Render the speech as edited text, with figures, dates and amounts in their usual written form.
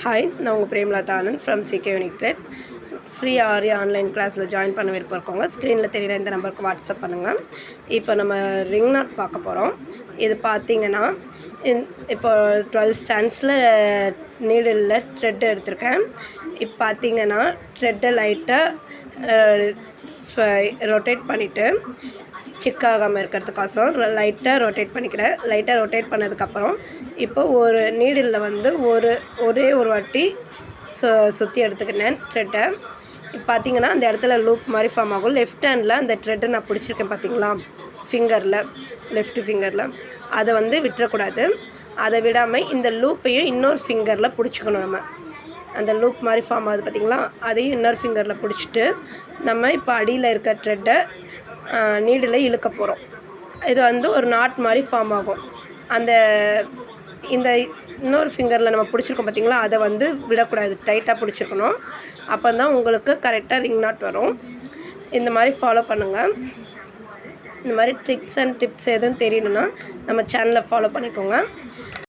Hi, நான் உங்கள் Premalatha Anand from C K unique dress. Free aari online கிளாஸில் ஜாயின் பண்ண விருப்பம் இருக்கவங்க ஸ்க்ரீனில் தெரிகிற இந்த நம்பருக்கு வாட்ஸ்அப் பண்ணுங்கள். இப்போ நம்ம ரிங் நாட் பார்க்க போகிறோம். இது பார்த்தீங்கன்னா இப்போ 12 ஸ்டாண்ட்ஸில் நீடிலில் த்ரெட் எடுத்திருக்கேன். இப்போ பார்த்தீங்கன்னா த்ரெட்டை லைட்டாக ரொட்டேட் பண்ணிவிட்டு சிக்காகாமல் இருக்கிறதுக்காசம் லைட்டாக ரொட்டேட் பண்ணிக்கிறேன். லைட்டாக ரொட்டேட் பண்ணதுக்கப்புறம் இப்போ ஒரு நீடிலில் வந்து ஒரே ஒரு வாட்டி சுற்றி எடுத்துக்கினேன் த்ரெட்டை. இப்போ பார்த்தீங்கன்னா அந்த இடத்துல லூப் மாதிரி ஃபார்ம் ஆகும். லெஃப்ட் ஹேண்டில் அந்த த்ரெட்டை நான் பிடிச்சிருக்கேன் பார்த்தீங்களா, லெஃப்ட் ஃபிங்கரில் அதை வந்து விட்டுறக்கூடாது. அதை விடாமல் இந்த லூப்பையும் இன்னொரு ஃபிங்கரில் பிடிச்சிக்கணும். நம்ம அந்த லூப் மாதிரி ஃபார்ம் ஆகுது பார்த்திங்களா, அதையும் இன்னொரு ஃபிங்கரில் பிடிச்சிட்டு நம்ம இப்போ அடியில் இருக்க த்ரெட்டை நீடில் இழுக்க போகிறோம். இது வந்து ஒரு நாட் மாதிரி ஃபார்ம் ஆகும். இந்த இன்னொரு ஃபிங்கரில் நம்ம பிடிச்சிருக்கோம் பார்த்திங்களா, அதை வந்து விடக்கூடாது, டைட்டாக பிடிச்சிருக்கணும். அப்போ தான் உங்களுக்கு கரெக்டாக ரிங் நாட் வரும். இந்த மாதிரி ஃபாலோ பண்ணுங்கள். இந்த மாதிரி ட்ரிக்ஸ் அண்ட் டிப்ஸ் எதுவும் தெரியணுன்னா நம்ம சேனலை ஃபாலோ பண்ணிக்கோங்க.